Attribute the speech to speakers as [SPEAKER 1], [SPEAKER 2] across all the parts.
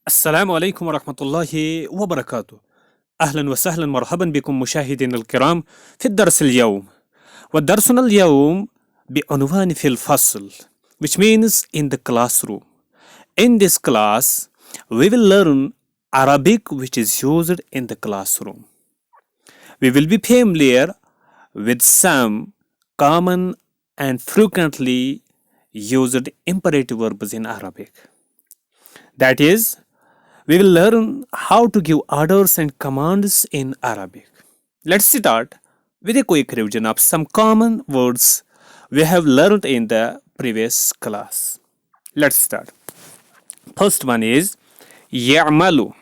[SPEAKER 1] السلام عليكم ورحمة الله وبركاته. أهلا وسهلا مرحبا بكم مشاهدينا الكرام في الدرس اليوم. ودرسنا اليوم بعنوان في الفصل, which means in the classroom. In this class we will learn Arabic which is used in the classroom. We will be familiar with some common and frequently used imperative verbs in Arabic. That is, we will learn how to give orders and commands in Arabic. Let's start with a quick revision of some common words we have learned in the previous class. Let's start. First one is ya'malu.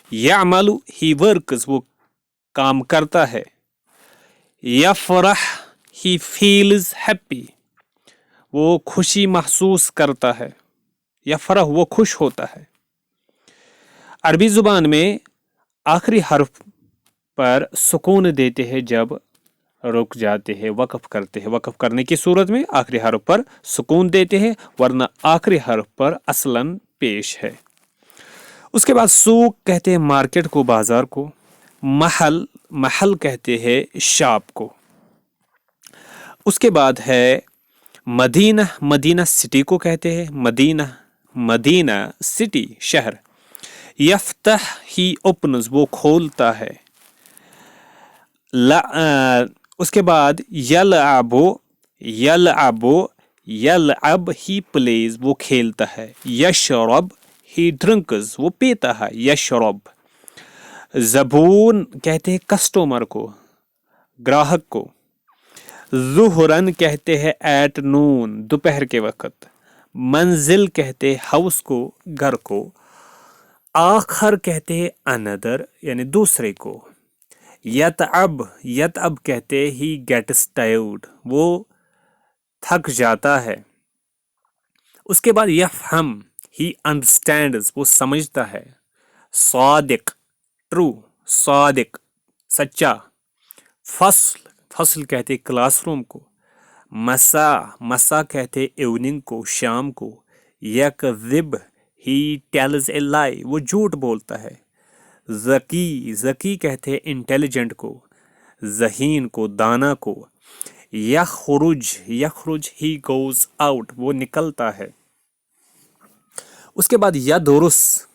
[SPEAKER 1] Ya'malu, he works, वो काम करता है. यफरह, he feels happy. वो खुशी महसूस करता है. यफरह, वो खुश होता है. अरबी ज़ुबान में आखिरी हर्फ पर सुकून देते हैं जब रुक जाते हैं, वक़फ़ करते हैं. वक़फ़ करने की सूरत में आखिरी हर्फ पर सुकून देते हैं, वरना आखिरी हर्फ पर असलन पेश है. उसके बाद सूक कहते हैं मार्केट को, बाज़ार को. महल, महल कहते हैं शॉप को. उसके बाद है मदीना. मदीना सिटी को कहते हैं. मदीना, मदीना सिटी, शहर. यफ्तह, ही ओपन्स, वो खोलता है. उसके बाद यलअबो, यलअबो, यलअब, ही प्लेज, वो खेलता है. यशरब, ही ड्रिंक्स, वो पीता है. यशरब. ज़बून कहते हैं कस्टमर को, ग्राहक को. ज़ुहरन कहते हैं एट नून, दोपहर के वक्त. मंजिल कहते हैं हाउस को, घर को. आखर कहते हैं अनदर, यानी दूसरे को. यतअब, यतअब कहते हैं ही गेट्स टायर्ड, वो थक जाता है. उसके बाद यफहम, ही अंडरस्टैंड्स, वो समझता है. सादिक, ट्रू, सादिक, सच्चा. फसल, फसल कहते हैं क्लासरूम को. मसा, मसा कहते हैं इवनिंग को, शाम को. यकज़िब, ही टेल्स ए लाई, वो झूठ बोलता है. ज़की, ज़की कहते हैं इंटेलिजेंट को. ज़हीन को, दाना को. यखरुज, यखरुज, ही गोज आउट, वो निकलता है. उसके बाद यदरुस,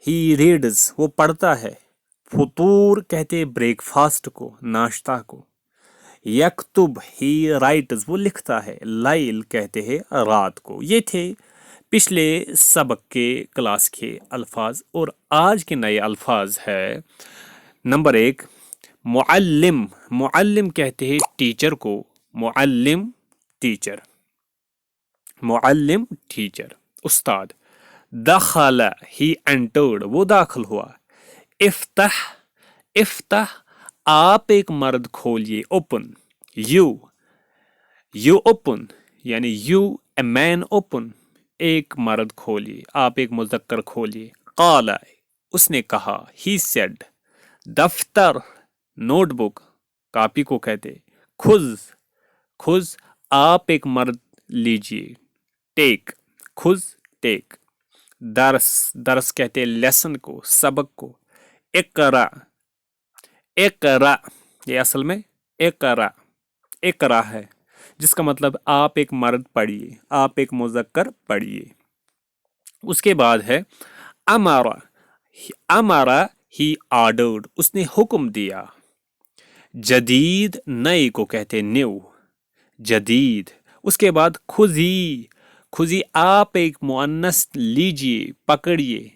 [SPEAKER 1] ही रीड्स, वो पढ़ता है. फुतूर कहते हैं ब्रेकफास्ट को, नाश्ता को. यकतुब, ही राइट्स, वो लिखता है. लाइल कहते हैं रात को. ये थे पिछले सबक के क्लास के अल्फाज. और आज के नए अल्फाज है. Number 1, Muallem. मुअल्लिम कहते हैं टीचर को. Muallem, teacher. Muallem, teacher, Ustad. दखला, he entered, वो दाखिल हुआ. इफ्तह, इफ्तह, आप एक मर्द खोलिए, ओपन. यू, यू ओपन, यानी यू ए मैन ओपन, एक मर्द खोलिए, आप एक मुज़क्कर खोलिए. क़ाला, उसने कहा. He said. दफ्तर, नोटबुक, कॉपी को कहते. खुज, खुज, आप एक मर्द लीजिए. टेक, खुज, टेक. दरस, दरस कहते लेसन को, सबक को. इकरा, इकरा, ये असल में इकरा, इकरा है, जिसका मतलब आप एक मर्द पढ़िए, आप एक मुज़क्कर पढ़िए. उसके बाद है अमारा. अमारा, ही ऑर्डर्ड, उसने हुक्म दिया. जदीद, नए को कहते न्यू. जदीद. उसके बाद खुजी, खुजी, आप एक मुअन्नस लीजिए, पकड़िए.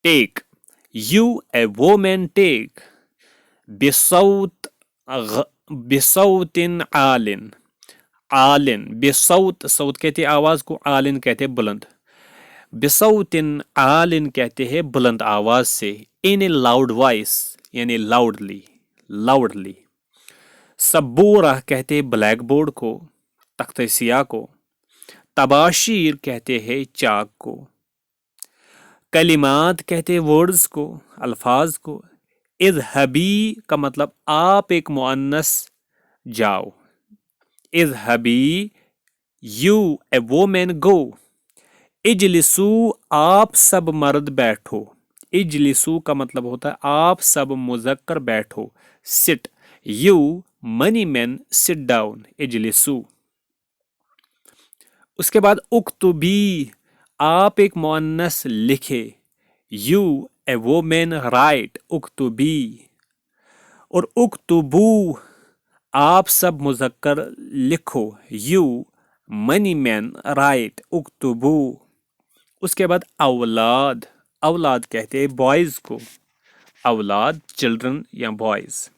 [SPEAKER 1] Take, you a woman take. बिसौत, बिसौतिन आलिन, आलिन, बिसौत, सौत कहते आवाज को, आलिन कहते बुलंद. बिसौतिन आलिन कहते हैं बुलंद आवाज से. इन ए लाउड वॉइस, यानी लाउडली, लाउडली. सबूरा कहते हैं ब्लैक बोर्ड को, तख्ते सियाह को. तबाशीर कहते हैं चाक को. कलिमात कहते हैं वर्ड्स को, अल्फाज को. इज़हबी का मतलब आप एक मुअन्नस जाओ. इज़हबी, यू ए वोमैन गो. اجلسو آپ سب مرد بیٹھو. اجلسو کا مطلب ہوتا ہے آپ سب مذکر بیٹھو. سٹ. You money main sit down. اجلسو. اس کے بعد اکتبی آپ ایک مؤنث لکھے. You a woman write. اکتبی. اور اکتبو آپ سب مذکر لکھو. You money main right. اکتبو. اس کے بعد اولاد. اولاد کہتے ہیں بوائز کو. اولاد چلڈرن یا بوائز.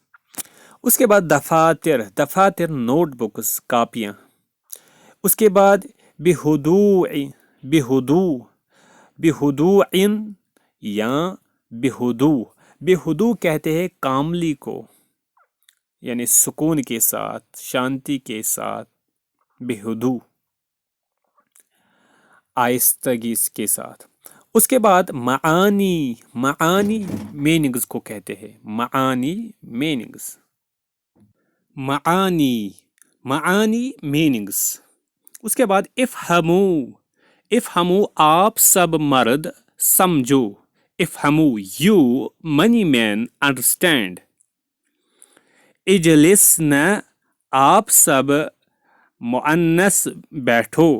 [SPEAKER 1] اس کے بعد دفاتر. دفاتر نوٹ بکس کاپیاں. اس کے بعد بہدوء. بہدو. بہدوء یا بہدو. بہدو کہتے ہیں کاملی کو، یعنی سکون کے ساتھ، شانتی کے ساتھ. بہدو آہستگی کے ساتھ. اس کے بعد معانی. معانی میننگز کو کہتے ہیں. معانی میننگز. معانی. معانی میننگز. اس کے بعد افہمو. افہمو آپ سب مرد سمجھو. افہمو یو منی مین انڈرسٹینڈ. اجلسنا آپ سب مؤنث بیٹھو.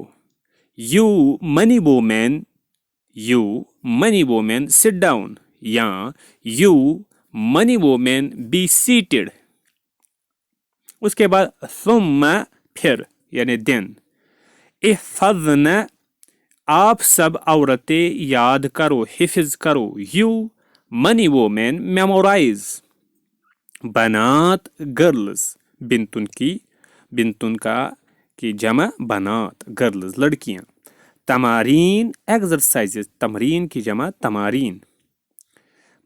[SPEAKER 1] You many women. You many women sit down یا you many women be seated. اس کے بعد ثم پھر یعنی دین. احفظنا آپ سب عورتیں یاد کرو، حفظ کرو. You many women memorise. بنات گرلز. بنتن کی، بنتن کی جمع بنات، گرلز لڑکیاں. تمارین ایکسرسائزز. تمرین کی جمع تمارین،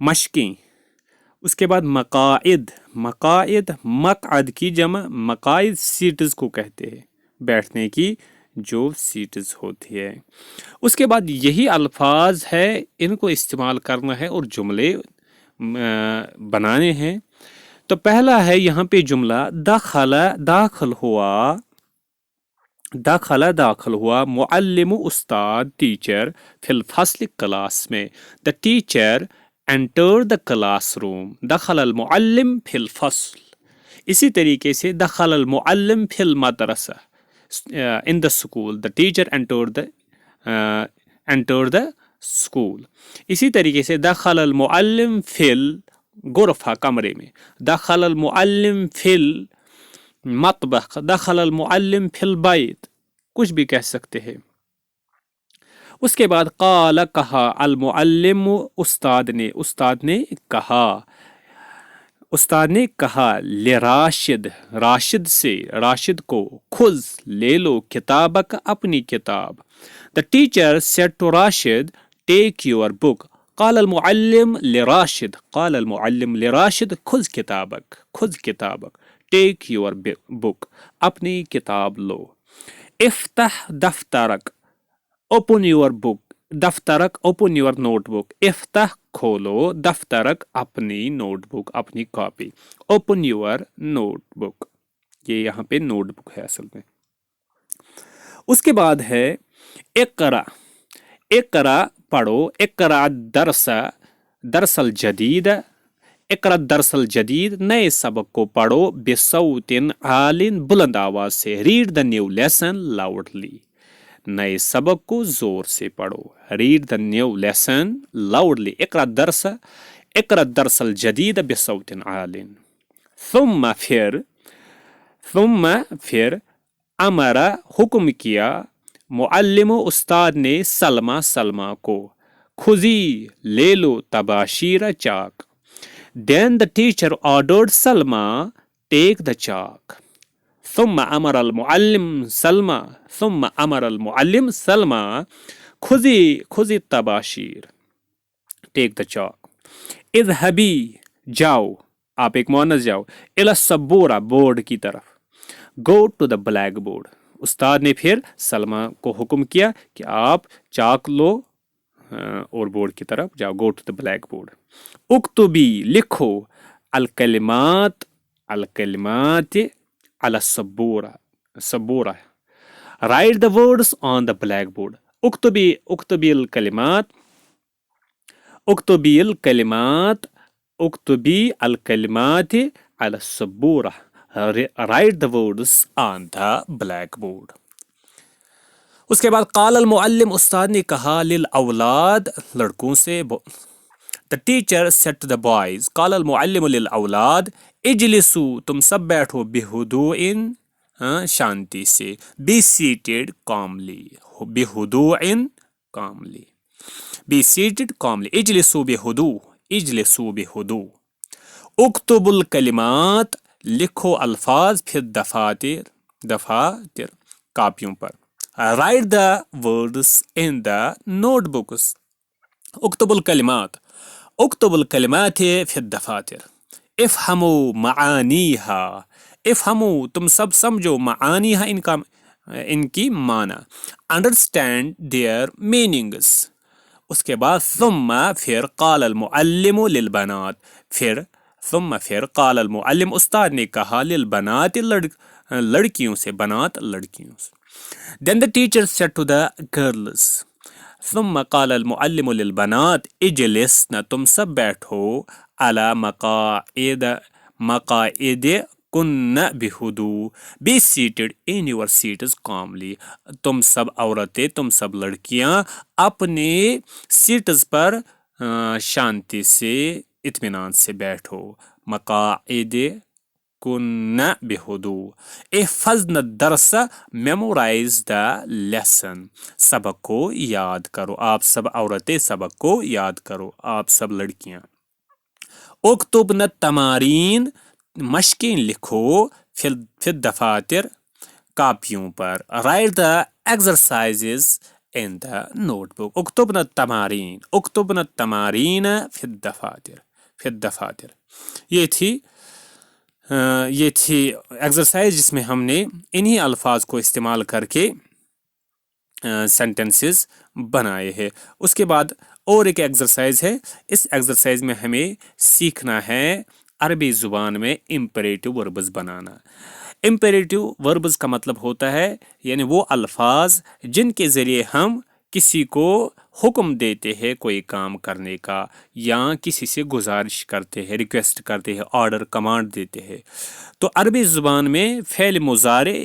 [SPEAKER 1] مشقیں. اس کے بعد مقاعد. مقاعد مقعد کی جمع مقاعد سیٹز کو کہتے ہیں، بیٹھنے کی جو سیٹز ہوتی ہے. اس کے بعد یہی الفاظ ہے، ان کو استعمال کرنا ہے اور جملے بنانے ہیں. تو پہلا ہے یہاں پہ جملہ دخل. داخل ہوا. دخل داخل ہوا. معلم استاد ٹیچر فی الفصل کلاس میں. The teacher entered the classroom. دخل المعلم فی الفصل. اسی طریقے سے دخل المعلم فی المدرسہ. in the school. The teacher entered the school. اسی طریقے سے دخل المعلم فی الغرفہ کمرے میں. دخل المعلم فی المطبخ. دخل المعلم فی البیت. کچھ بھی کہہ سکتے ہیں. اس کے بعد قال کہا. المعلم استاد نے. استاد نے کہا. استاد نے کہا لراشد. راشد سے، راشد کو. خذ لے لو کتابک اپنی کتاب. The teacher said to Rashid, take your book. قال المعلم لراشد. قال المعلم لراشد خذ کتابک. خذ کتابک. take your book. اپنی کتاب لو. افتح دفترک. open your book. دفترک open your notebook. افتح کھولو. دفترک اپنی نوٹ بک، اپنی کاپی. open your notebook. یہ یہاں پہ نوٹ بک ہے اصل میں. اس کے بعد ہے اقرا. اقرا پڑھو. اقرا درس. درس الجدید. اقرا درس الجدید نئے سبق کو پڑھو. بصوت عال بلند آواز سے. Read the new lesson loudly. نئے سبق کو زور سے پڑھو. Read the new lesson loudly. اقرا درس. اقرا درس الجدید بصوت عال. ثم پھر امر حکم کیا. معلم استاد نے سلمہ کو. خذی لے لو تباشیر چاک. Then the teacher ordered Salma take the chalk. ثم امر المعلم سلمہ. ثم امر المعلم سلمہ خذی التباشیر. take the chalk. اذهبی جاؤ. آپ ایک مؤنث جاؤ. الی السبورہ بورڈ کی طرف. go to the blackboard. استاد نے پھر سلمہ کو حکم کیا کہ آپ چاک لو اور بورڈ کی طرف جاؤ. go to the blackboard. اکتبی لکھو. الکلمات علی السبورہ. write the words on the blackboard. اکتبی الکلمات اکتبی الکلمات اکتبی الکلمات على السبورة. Write the words on the blackboard. اس کے بعد قال المعلم استاد نے کہا للاولاد لڑکوں سے. The teacher said to the boys قال المعلم للاولاد اجلسوا تم سب بیٹھو بہدوء شانتی سے. Be seated calmly. بہدوء calmly. Be seated calmly. اجلسوا بہدوء. اجلسوا بہدوء. اکتب الکلمات لکھو الفاظ پھر دفاتر کاپیوں پر. Write the words in the notebooks. اکتب الکلمات اکتب الکلمات فی الدفاتر. افہموا معانیہا. افہموا تم سب سمجھو معانیہا ان کی معنی. Understand their meanings. اس کے بعد ثم پھر قال المعلم للبنات. پھر قال المعلم استاد نے کہا للبنات لڑکیوں سے. بنات لڑکیوں سے. Then the teacher said to the girls ثم قال المعلم للبنات اجلسن تم سب بیٹھو على مقاعد کن بہدوء. Be seated in your seats calmly. تم سب عورتیں تم سب لڑکیاں اپنے سیٹس پر شانتی سے اطمینان سے بیٹھو. مقاعد کن بہدوء. احفظن الدرس میمورائز دا لیسن. سبق کو یاد کرو. آپ سب عورتیں سبق کو یاد کرو. آپ سب لڑکیاں. اکتبن التمارین مشقیں لکھو فی الدفاتر کاپیوں پر. Write the exercises in the notebook. اکتبن التمارین. اکتبن التمارین فی الدفاتر. یہ تھی ایکسرسائز جس میں ہم نے انہی الفاظ کو استعمال کر کے سینٹنسز بنائے ہیں. اس کے بعد اور ایک ایکسرسائز ہے. اس ایکسرسائز میں ہمیں سیکھنا ہے عربی زبان میں امپیریٹو وربز بنانا. امپیریٹو وربز کا مطلب ہوتا ہے یعنی وہ الفاظ جن کے ذریعے ہم کسی کو حکم دیتے ہیں کوئی کام کرنے کا یا کسی سے گزارش کرتے ہیں ریکویسٹ کرتے ہیں آرڈر کمانڈ دیتے ہیں. تو عربی زبان میں فعل مضارع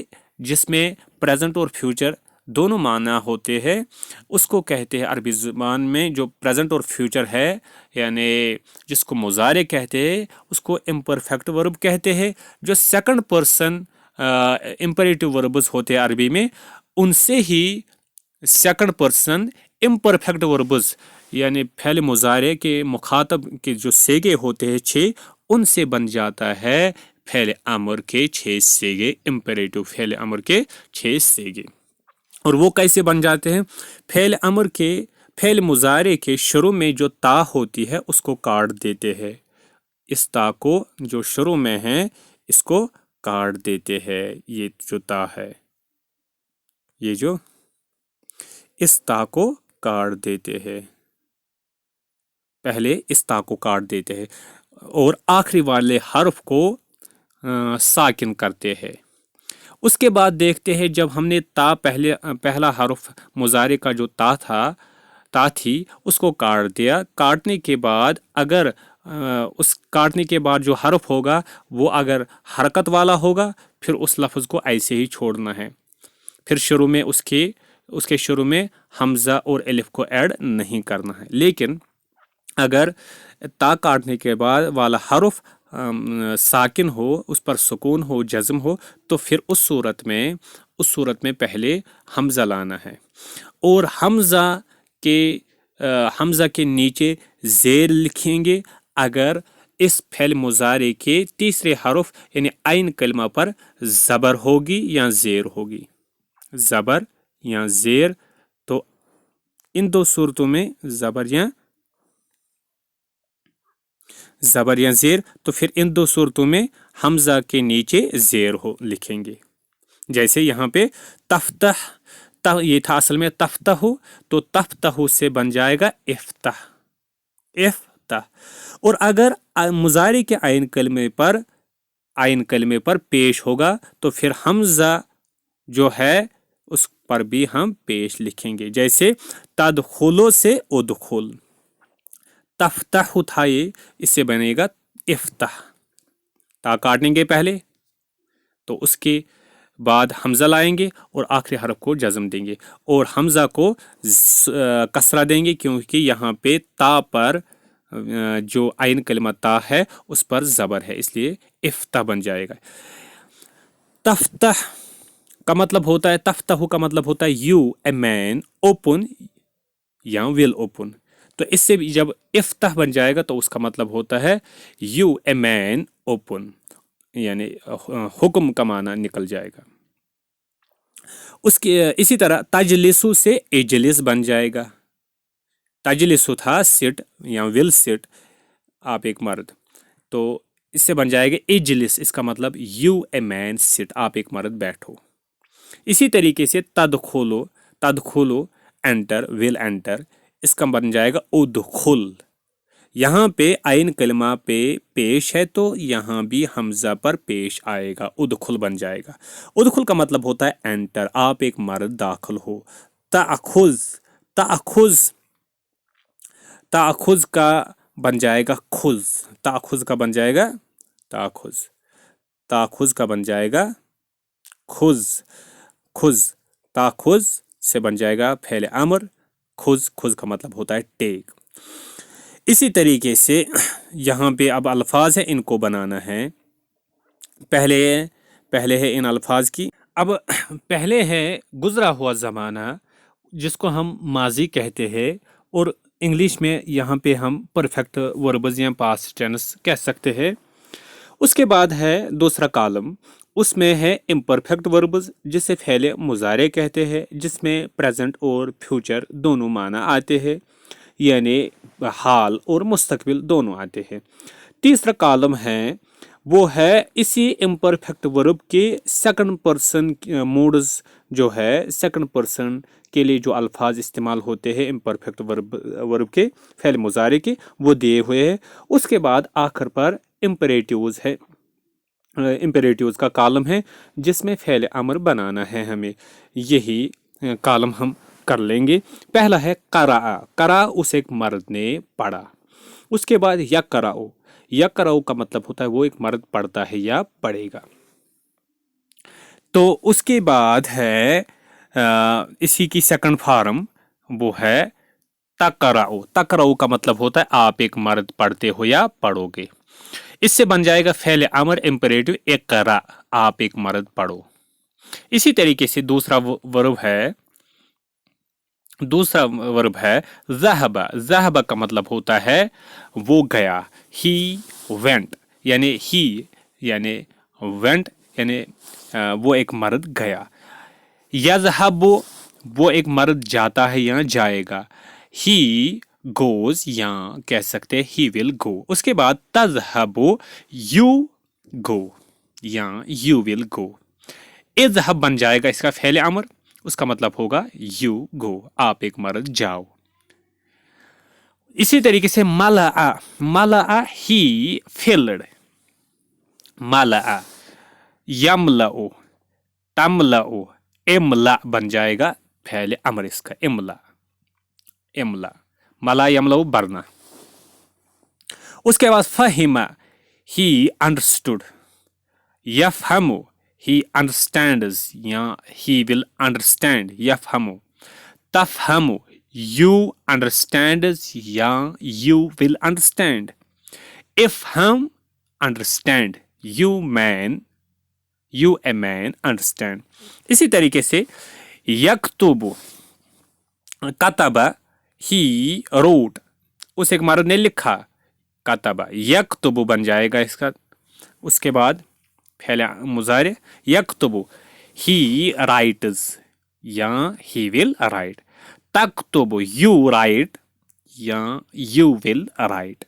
[SPEAKER 1] جس میں پریزنٹ اور فیوچر دونوں معنی ہوتے ہیں اس کو کہتے ہیں عربی زبان میں. جو پریزنٹ اور فیوچر ہے یعنی جس کو مضارع کہتے ہیں اس کو امپرفیکٹ ورب کہتے ہیں. جو سیکنڈ پرسن امپیریٹو وربز ہوتے ہیں عربی میں ان سے ہی سیکنڈ پرسن امپرفیکٹ وربز یعنی فعل مضارع کے مخاطب کے جو سیگے ہوتے ہیں 6 ان سے بن جاتا ہے فعل امر کے 6 سیگے. امپیریٹو فعل امر کے 6 سیگے. اور وہ کیسے بن جاتے ہیں؟ فعل مضارع کے شروع میں جو تا ہوتی ہے اس کو کاٹ دیتے ہیں. اس تا کو جو شروع میں ہے اس کو کاٹ دیتے ہیں. یہ جو تا ہے یہ جو اس تا کو کاٹ دیتے ہیں. پہلے اس تا کو کاٹ دیتے ہیں اور آخری والے حرف کو ساکن کرتے ہیں. اس کے بعد دیکھتے ہیں جب ہم نے پہلا حرف مضارع کا جو تا تھی اس کو کاٹ دیا. کاٹنے کے بعد اگر اس کاٹنے کے بعد جو حرف ہوگا وہ اگر حرکت والا ہوگا پھر اس لفظ کو ایسے ہی چھوڑنا ہے. پھر شروع میں اس کے شروع میں حمزہ اور الف کو ایڈ نہیں کرنا ہے. لیکن اگر تا کاٹنے کے بعد والا حرف ساکن ہو اس پر سکون ہو جزم ہو تو پھر اس صورت میں پہلے حمزہ لانا ہے اور حمزہ کے نیچے زیر لکھیں گے اگر اس فعل مضارع کے تیسرے حرف یعنی عین کلمہ پر زبر ہوگی یا زیر ہوگی. زبر یا زیر تو ان دو صورتوں میں زبر یا زیر تو پھر ان دو صورتوں میں حمزہ کے نیچے زیر لکھیں گے. جیسے یہاں پہ تفتح یہ تھا اصل میں تفتح تو تفتح سے بن جائے گا افتح. اور اگر مضارع کے عین کلمے پر پیش ہوگا تو پھر حمزہ جو ہے उस पर भी हम पेश लिखेंगे। जैसे तदखुलो से उदखुल, तफ्तहु था ये, इससे बनेगा इफ्ताह। ता काटेंगे पहले, तो उसके बाद हमजा लाएंगे और आखिरी हरफ को जज्म देंगे और हमजा को कसरा देंगे, क्योंकि यहाँ पे ता पर जो आइन कलिमा ता है उस पर ज़बर है, इसलिए इफ्ताह बन जाएगा। तफ्ताह का मतलब होता है, तफ्ताहु का मतलब होता है यू ए मैन ओपन या विल ओपन। तो इससे भी जब इफ्ताह बन जाएगा तो उसका मतलब होता है यू ए मैन ओपन, यानी हुक्म का माना निकल जाएगा। उसके इसी तरह तजलिसु से इजलिस बन जाएगा। तजलिसु था सिट या विल सिट, आप एक मर्द, तो इससे बन जाएगा इजलिस, इसका मतलब यू ए मैन सिट, आप एक मर्द बैठो। इसी तरीके से तदखुलो, तदखुलो एंटर, विल एंटर, इसका बन जाएगा उदखुल। यहाँ पे आइन कलमा पे पेश है तो यहाँ भी हमजा पर पेश आएगा, उदखुल बन जाएगा। उदखुल का मतलब होता है एंटर, आप एक मर्द दाखिल हो। ताखुज, ताखुज, ताखुज का बन जाएगा खुज, ताखुज का बन जाएगा ताखुज, ताखुज का बन जाएगा खुज, खुज, ताखुज से बन जाएगा फेल अमर, खुज, खुज का मतलब होता है टेक। इसी तरीके से यहाँ पे अब अल्फाज है, इनको बनाना है। पहले है इन अल्फाज की, अब पहले है गुजरा हुआ ज़माना जिसको हम माजी कहते हैं, और इंग्लिश में यहाँ पे हम परफेक्ट वर्ब्स या पास्ट टेंस कह सकते हैं। उसके बाद है दूसरा कॉलम, उसमें है इम्परफेक्ट वर्ब्स जिसे फ़ेल मुज़ारे कहते हैं, जिसमें प्रेजेंट और फ्यूचर दोनों माना आते हैं, यानी हाल और मुस्तकबिल दोनों आते हैं। तीसरा कॉलम है वो है इसी इम्परफेक्ट वर्ब के सेकंड पर्सन मूड्स, जो है सेकंड पर्सन के लिए जो अल्फाज इस्तेमाल होते हैं इम्परफेक्ट वर्ब के फ़ेल मुज़ारे के, वो दिए हुए हैं। उसके बाद आखिर पर इम्परेटिव्स है, इम्परेटिव्स का कॉलम है जिसमें फ़ेल अमर बनाना है हमें। यही कॉलम हम कर लेंगे। पहला है करा, करा उस एक मर्द ने पढ़ा। उसके बाद यकराओ, यकराओ का मतलब होता है वो एक मर्द पढ़ता है या पढ़ेगा। तो उसके बाद है इसी की सेकंड फॉर्म, वो है तकराओ। तकराओ का मतलब होता है आप एक मर्द पढ़ते हो या पढ़ोगे। इससे बन जाएगा फ़ेल अमर इम्परेटिव इकरा, आप एक मर्द पढ़ो। इसी तरीके से दूसरा वर्ब है ज़हबा। ज़हबा का मतलब होता है वो गया, ही वेंट, यानी ही यानी वेंट यानी वो एक मर्द गया। यज़हबु, वो एक मर्द जाता है या जाएगा। ही गोज, या कह सकते हैं ही विल गो। उसके बाद तज़हबु, यू गो या यू विल गो। इज़हब बन जाएगा इसका फ़ेल अमर, उसका मतलब होगा यू गो, आप एक मर्द जाओ। इसी तरीके से मलआ, मलआ ही फिल्ड, मलआ, यमलओ, तमलओ, इमला बन जाएगा फ़ेल अमर इसका, इमला, इमला, मला यमलओ भरना। उसके बाद फहिमा, ही अंडरस्टूड। यफहमु, he understands या he will understand, यफहमु। तफहमु, you understands या you will understand। इफहम, understand, you a man understand। इसी तरीके से यक्तुबु, कतबा, he wrote, उस एक मर्द ने लिखा, कतबा, यक्तुबु बन जाएगा इसका। उसके बाद फ़ेल मुज़ारे यक्तुबु, ही राइट्स या ही विल राइट। तक्तुबु, यू राइट या यू विल राइट।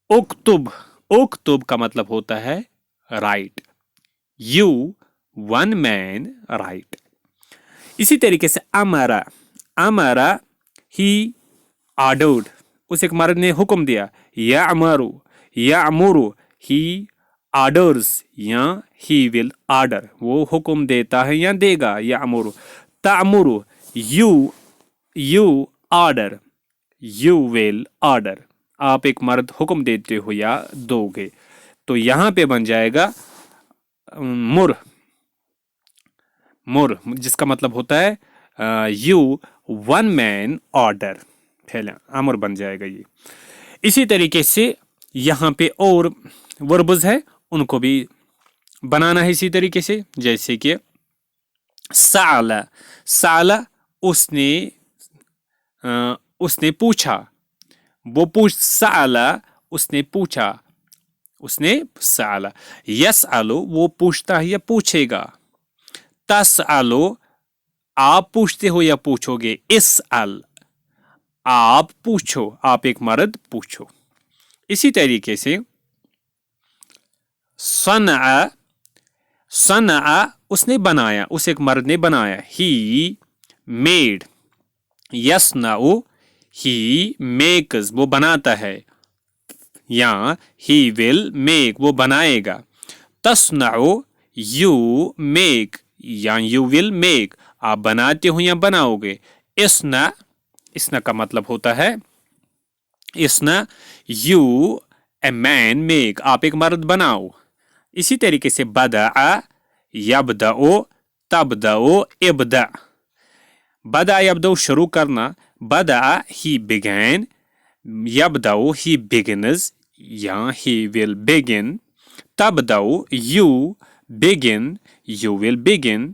[SPEAKER 1] उक्तुब, उक्तुब का मतलब होता है write, you one man write. इसी तरीके से अमरा, अमरा ही ऑर्डर्ड, उस एक मर्द ने हुक्म दिया। या अमरू, या अमरू ही orders या he will order, वो हुक्म देता है या देगा, यामुरु। तामुरु, you order, you will order, आप एक मर्द हुक्म देते हो या दोगे। तो यहां पे बन जाएगा मुर, मुर जिसका मतलब होता है यू वन मैन ऑर्डर, पहले अमर बन जाएगा ये। इसी तरीके से यहाँ पे और वर्ब्स है, उनको भी बनाना है इसी तरीके से, जैसे कि साला, साला उसने पूछा, वो साला उसने पूछा, उसने साला। यसअलु वो पूछता है या पूछेगा। तसअलु आप पूछते हो या पूछोगे। इसअल आप पूछो, आप एक मर्द पूछो। इसी तरीके से सनअ, सनअ उसने बनाया, उस एक मर्द ने बनाया। ही मेड, यसनअ ही मेक्स वो बनाता है, या ही विल मेक वो बनाएगा। तस्नअ यू मेक, या यू विल मेक आप बनाते हो या बनाओगे। इसना, इसना का मतलब होता है इसना यू ए मैन मेक आप एक मर्द बनाओ। इसी तरीके से बदअ यबदअ तबदअ इब्दा, बदा यबदअ शुरू करना, बदअ ही बिगैन, यबदअ ही बिगिनस या ही विल बिगिन, तबदअ you begin you will begin,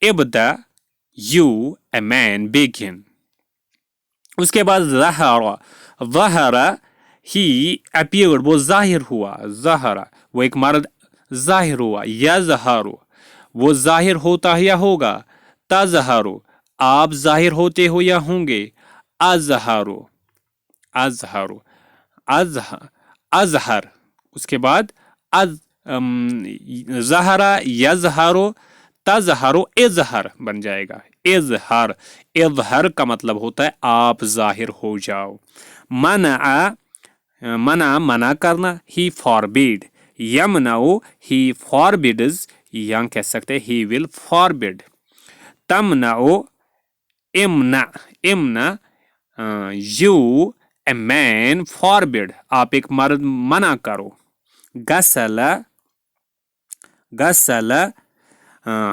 [SPEAKER 1] ibda you a man begin। उसके बाद ज़हरा, ज़हरा ही appeared वो जाहिर हुआ, ज़हरा वो एक मर्द जाहिर हुआ। यज़हरु वो जाहिर होता है या होगा। तज़हरु आप जाहिर होते हो या होंगे। अज़हरु, अज़हरु अज़हर, उसके बाद ज़हरा यज़हरो तज़हरो इज़हर बन जाएगा। इज़हर, इज़हर का मतलब होता है आप जाहिर हो जाओ। मना, मना मना करना, ही फॉरबिड, यमनाओ ही फॉरबिड्स, या कह सकते हैं ही विल फॉरबिड। तमनाओ इमना, इमना यू ए मैन फॉरबिड आप एक मर्द मना करो। गसला, गसला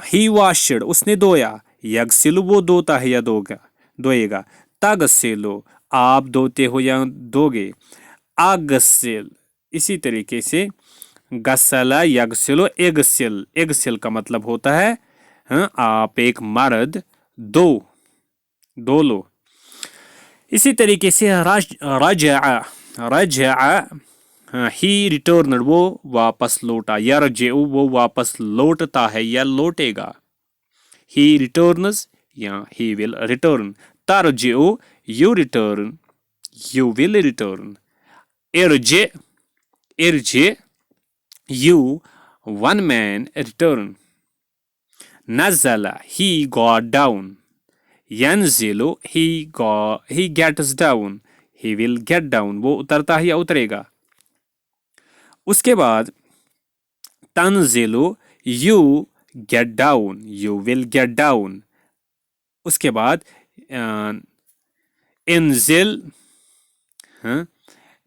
[SPEAKER 1] ही वाशड उसने धोया। यगसिलु वो धोता है या धोएगा। तगसिलु आप धोते हो या धोगे। अगसिल, इसी तरीके से गसला यगसिलु एगसिल, एगसिल का मतलब होता है आप एक मर्द धो लो। इसी तरीके से रजअ, रजअ ही रिटर्नड वो वापस लौटा। यरजिउ वो वापस लौटता है या लौटेगा। ही रिटर्न्स या ही विल रिटर्न। तरजिउ you return, you will return. इरजे, इरजे यू वन मैन रिटर्न। नज़ला ही गॉट डाउन। यंजिलु he gets down, he will get down वो उतरता है या उतरेगा। उसके बाद तंजिलु you get down, you will get down. उसके बाद इंजिल,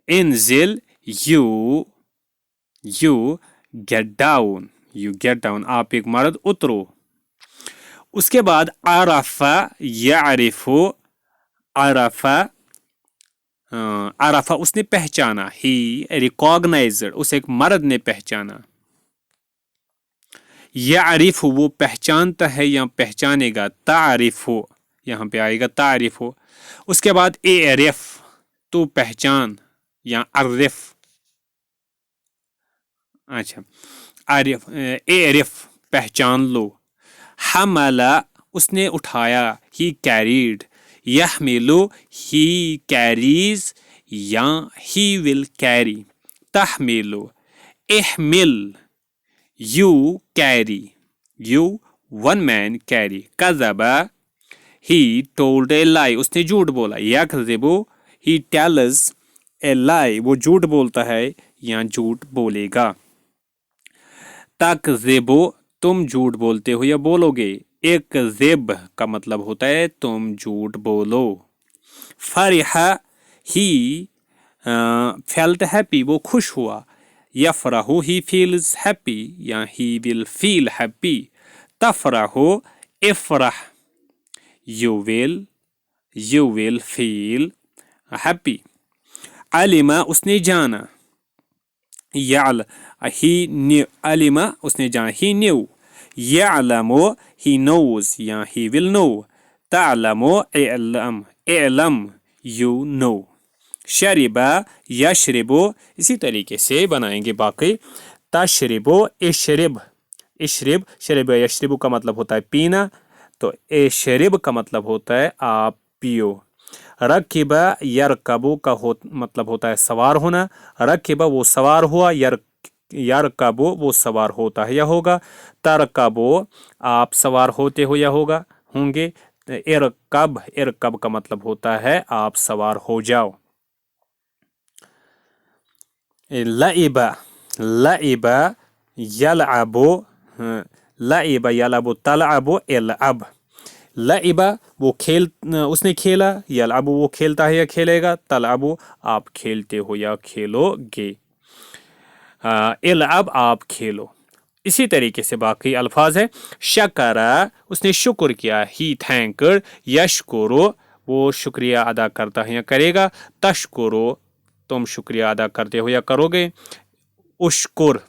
[SPEAKER 1] इंजिल you get down, you get down आप एक मर्द उतरो। उसके बाद आरफा यारिफु, आरफा, आरफा उसने पहचाना। ही रिकॉग्नाइज्ड उस एक मर्द ने पहचाना। यारिफु वो पहचानता है या पहचानेगा। तारिफु यहाँ पे आएगा तारिफु। उसके बाद एरिफ तो पहचान या अरिफ, अच्छा आरिफ, एरिफ पहचान लो। हमला उसने उठाया। ही कैरीड, यहमिलु ही कैरीज या ही विल कैरी। तहमिलु इहमिल you carry, you one man carry. कज़बा ही टोल्ड ए लाई उसने झूठ बोला। यकज़िबु ही टेल्स ए लाई वो झूठ बोलता है या झूठ बोलेगा। तकज़िबु तुम झूठ बोलते हो या बोलोगे। इकज़िब का मतलब होता है तुम झूठ बोलो। फरिहा ही फेल्ट हैप्पी वो खुश हुआ। यफरहु ही फील्स हैप्पी या ही विल फील हैप्पी। तफरहु इफरह यू विल फील हैप्पी। अलिमा उसने जाना। याल ही अलिमा उसने जाना ही न्यू। यअलमु ही नोज या ही विल नो। तअलमु इअलम इअलम यू नो। शरिबा यशरिबु इसी तरीके से बनाएंगे बाकी। तशरिबु इशरिब इशरिब शरिब यशरिबु का मतलब होता है पीना, तो इशरिब का मतलब होता है आप पियो। रकिबा यरकबु का मतलब होता है सवार होना। रकिबा वो सवार हुआ, यरकबु वो सवार होता है या होगा। तरकबु आप सवार होते हो या होगा होंगे। इरकब का मतलब होता है आप सवार हो जाओ। लइबा लइबा यलअबु लइबा यलअबु तलअबु इलअब। लइबा वो उसने खेला। यलअबु वो खेलता है या खेलेगा। तलअबु आप खेलते हो या खेलोगे। इलअब आप खेलो। इसी तरीके से बाकी अल्फाज है। शकरा उसने शुक्र किया। He thanked. यशकुरु वो शुक्रिया अदा करता है या करेगा। तशकुरु तुम शुक्रिया अदा करते हो या करोगे। उशकुर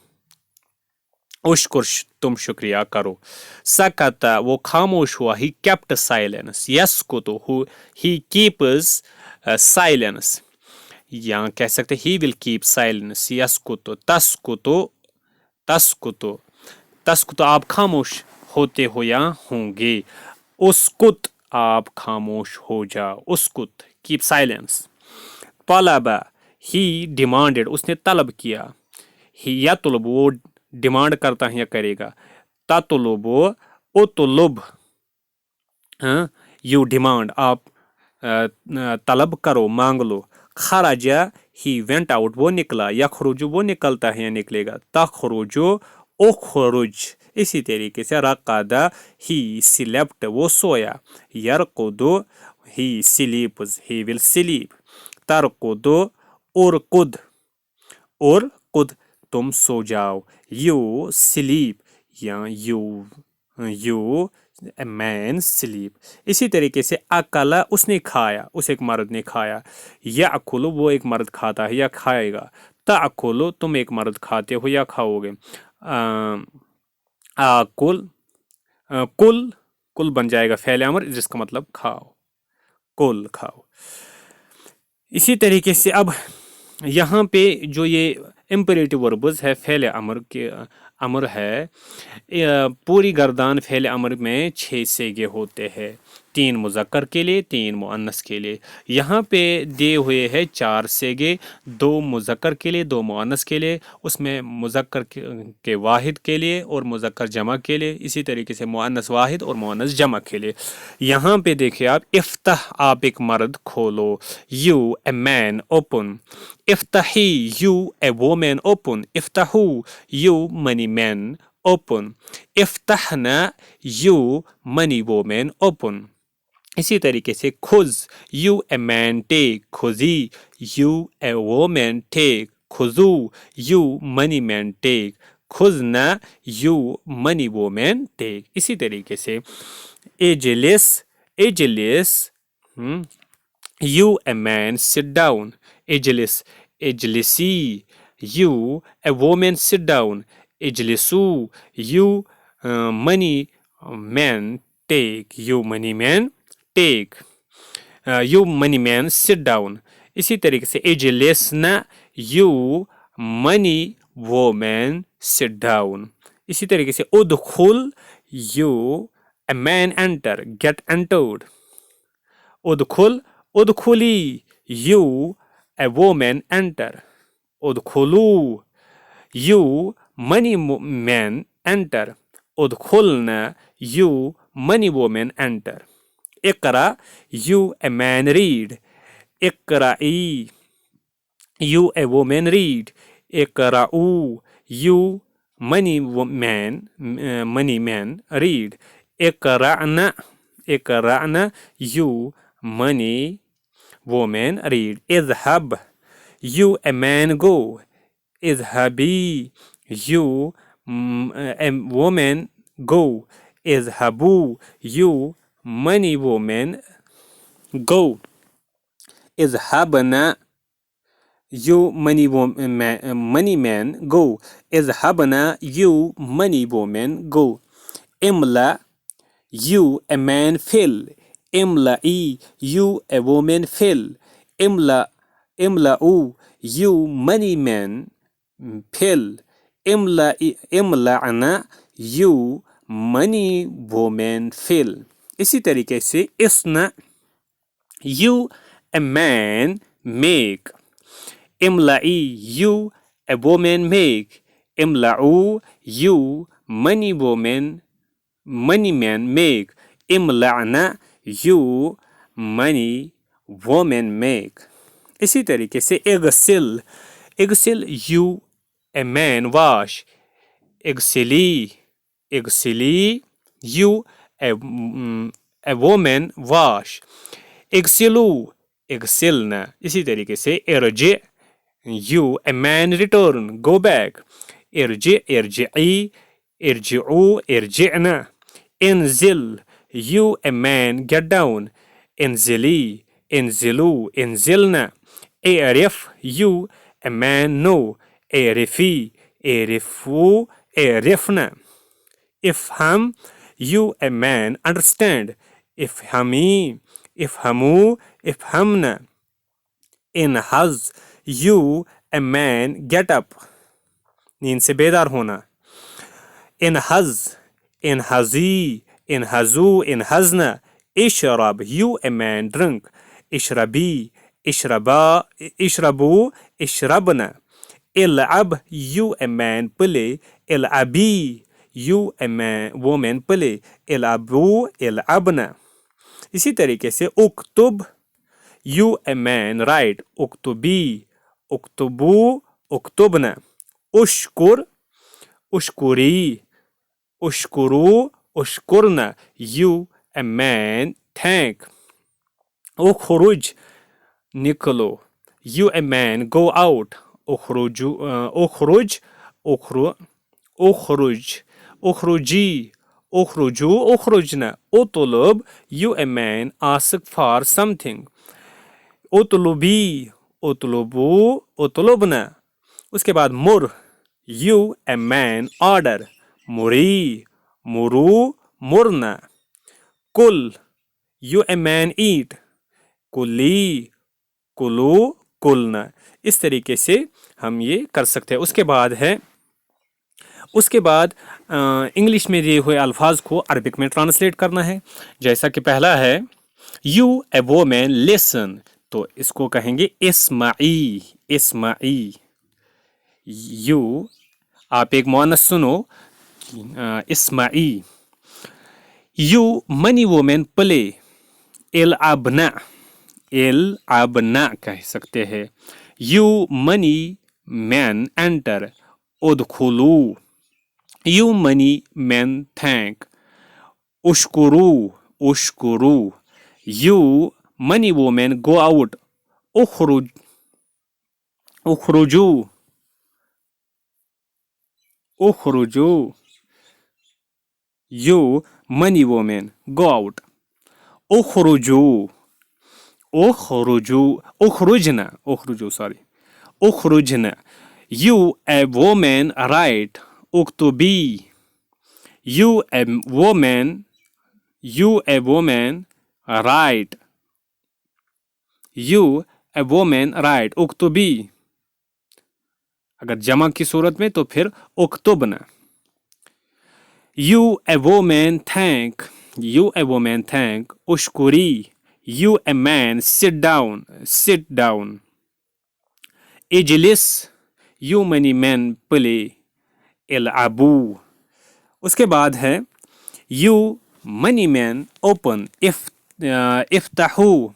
[SPEAKER 1] उशकुर तुम शुक्रिया करो। सकता वो खामोश हुआ। He kept silence. यस्कुतु ही कीप्स साइलेंस या कह सकते ही विल कीप साइलेंस। यस्कुतु तस्कुतु तस्कुतु तस्कुतु आप खामोश होते हो या होंगे। उसकुत आप खामोश हो जाओ। उसकुत कीप साइलेंस। तलबा ही डिमांडेड उसने तलब किया। ही यतलब वो डिमांड करता है या करेगा। ततलब उतलब यू डिमांड आप तलब करो मांग लो। खराजा ही वेंट आउट वो निकला। यखरुजु वो निकलता है या निकलेगा। तखरुजु उखरुज इसी तरीके से। रकादा ही स्लेप्ट वो सोया। यरकुदु ही स्लीप्स ही विल स्लीप। तरकुदु उरकुद उरकुद तुम सो जाओ। यू स्लीप या यू मैन स्लीप। इसी तरीके से अकला उसने खाया, उस एक मर्द ने खाया। याकुलु वो एक मर्द खाता है या खाएगा। ताकुलु तुम एक मर्द खाते हो या खाओगे। आकुल कुल कुल बन जाएगा फ़ेल अमर जिसका मतलब खाओ, कुल खाओ। इसी तरीके से अब यहाँ पे जो ये इम्परेटिव वर्ब्स है फ़ेल अमर के अमर है, पूरी गर्दान फ़ेल अमर में 6 सेगे होते हैं, 3 मुज़क्कर के लिए 3 मुअन्नस के लिए। यहाँ पे दिए हुए हैं 4 सेगे, 2 मुज़क्कर के लिए 2 मुअन्नस के लिए, उसमें मुज़क्कर के वाहिद के लिए और मुज़क्कर जमा के लिए, इसी तरीके से मुअन्नस वाहिद और मुअन्नस जमा के लिए। यहाँ पे देखिए आप, इफ्ताह आप एक मर्द खोलो, यू ए मैन ओपन। इफ्ताही यू ए वोमैन ओपन। इफ्ताहू यू मनी मैन ओपन। इफ्ताहना यू मनी वोमैन ओपन। इसी तरीके से खुज यू ए मैन टेक। खुजी यू ए वोमैन टेक। खुजू यू मनी मैन टेक। खुजना यू मनी वोमैन टेक। इसी तरीके से एजलिस एजलिस you a man sit down. एजलिस एजलिसी you a woman sit down. एजलिसू you money man take. You money man take. You money man sit down. इसी तरीके से एजलिसना you money woman sit down. इसी तरीके से उदखुल you a man enter. Get entered. उदखुल उदखुली यू ए वोमैन एंटर। उदखुलू यू मनी मैन एंटर। उदखुलना यू मनी वोमैन एंटर। इकरा यू ए मैन रीड। इकराई यू ए वोमैन रीड। इकराऊ यू money man read. اقرأنا you money woman read. اذهب you a man go. اذهبي you a woman go. اذهبوا you money woman go. اذهبنا you money man go. اذهبنا you money woman go. املأ you a man fill. املئي you a woman fill. املأوا you money man fill. املأنا you money woman fill. اسی طریقے سے اصنع you a man make. املئي you a woman make. املأوا you money man make. املأنا you money woman make. اسی طریقے سے اغسل you a man wash. اغسلی you a woman wash. اغسلنا. اسی طریقے سے ارجع you a man return go back. ارجعي ارجعوا ارجعنا. انزل you a man get down. انزلي انزلوا انزلنا. اعرف you a man know. اعرفي اعرفوا اعرفنا. افهم you a man understand. افهمي افهموا افهمنا. انهض you a man get up. نیند سے بیدار ہونا. انهض انهضي انهضوا انهضنا. اشرب you a man drink. اشربي اشربوا اشربنا. العب you a man play. العبي you a woman play. العبوا العبنا. اسی طریقے سے اکتب you a man write. اکتبی اکتبوا اکتبنا. اشکر اشکری اشکروا اشکرنا. you a man thank. اخرج نکلو you a man go out. اخرج اخرجي اخرجوا اخرجنا. اطلب you a man ask for something. اطلبي اطلبوا اطلبنا. اس کے بعد مر you a man order. مري مروا مرنا. کل you a man eat. کلی کلو کلنا. اس طریقے سے ہم یہ کر سکتے ہیں. اس کے بعد انگلش میں دیے ہوئے الفاظ کو عربک میں ٹرانسلیٹ کرنا ہے. جیسا کہ پہلا ہے you a woman listen. تو اس کو کہیں گے اسمعی اسمعی. you آپ ایک مؤنث سنو اسمعی. you money woman play. العبنا العبنا کہہ سکتے ہیں. you money man enter. ادخلوا you money man thank. اشکروا اشکروا you money woman go out. اخرجوا اخرجوا you money woman go out. اخرجوا اخرجنا اخرجنا. you a woman write. اكتبي you a woman write. you a woman write. اكتبي اگر جمع کی صورت میں تو پھر اکتبنا. you a woman thank. اشکری you a man sit down. اجلس you money man play. العبوا. اس کے بعد ہے you money man open. افتحوا.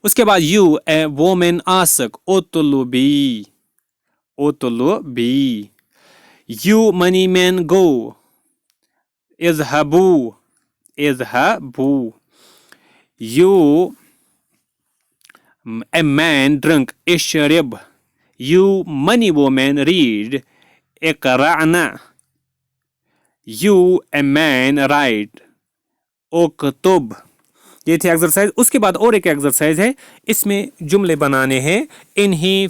[SPEAKER 1] اس کے بعد you a woman ask. اطلبی Utlubi. You money man go. Izhabu. Izhabu. You a man drink. Ishrib. You money woman read. Iqra'na. You a man write. उक्तुब। ये थी exercise. उसके बाद और एक एक्सरसाइज है, इसमें जुमले बनाने हैं इन्हीं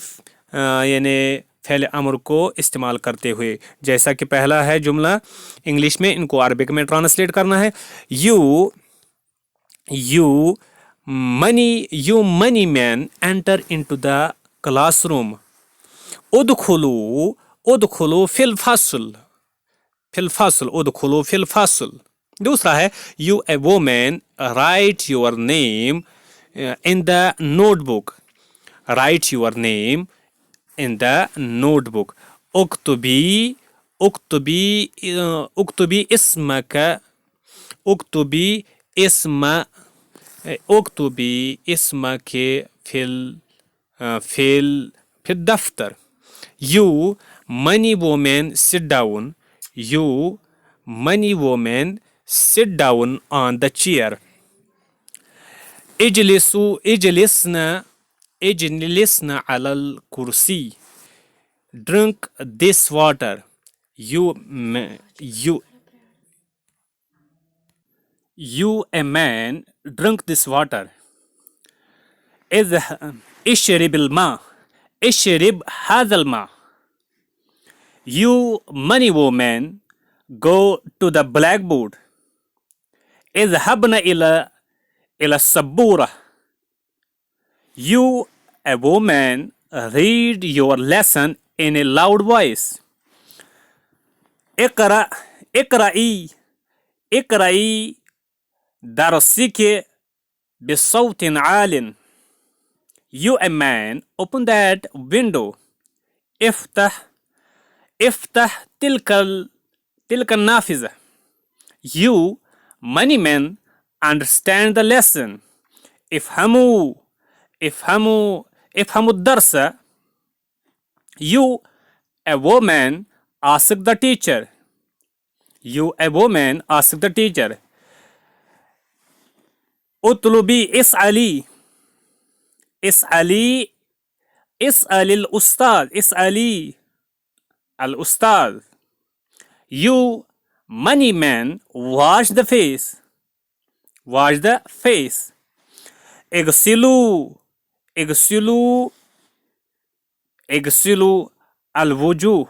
[SPEAKER 1] यानी फ़ेल अमर को इस्तेमाल करते हुए। जैसा कि पहला है जुमला इंग्लिश में, इनको अरबिक में ट्रांसलेट करना है। You money man enter into the classroom. उदखुलू फिल फसल। उदखुलू फिल फसल। दूसरा है you a woman write your name in the notebook. Write your name in the notebook. उक्तुबी इस्मक। उक्तुबी इस्मक फिल दफ्तर। You money woman sit down. You money woman sit down on the chair. اجلسنا على الكرسي. Drink this water. You a man drink this water. اشرب الماء. اشرب هذا الماء. You money woman go to the blackboard. اذهبنا إلى السبورة. You a woman read your lesson in a loud voice. اقرأي درسك بصوت عال. You a man open that window. افتح تلك النافذة. You money men understand the lesson. افهموا الدرس. You a woman ask the teacher. You a woman ask the teacher. اطلبي اسألي الأستاذ. اسألي الأستاذ. You money man wash the face. اغسلوا الوجوه.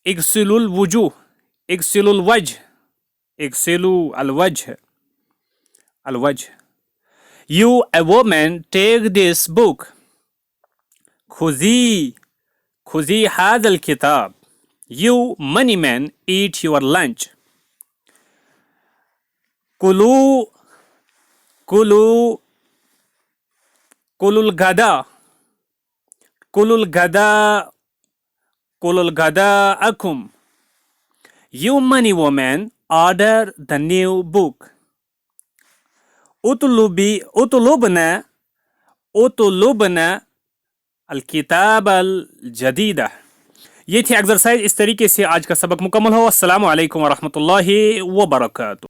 [SPEAKER 1] اغسلوا الوجه. You a woman take this book. خذي هذا الكتاب. You money man eat your lunch. كلوا غداءكم. You money woman order the new book. اطلبنا الكتاب الجديدة. ये थी exercise. इस तरीके से आज का सबक मुकम्मल हो। अस्सलामु अलैकुम वरहमतुल्लाहि वबरकातुहू।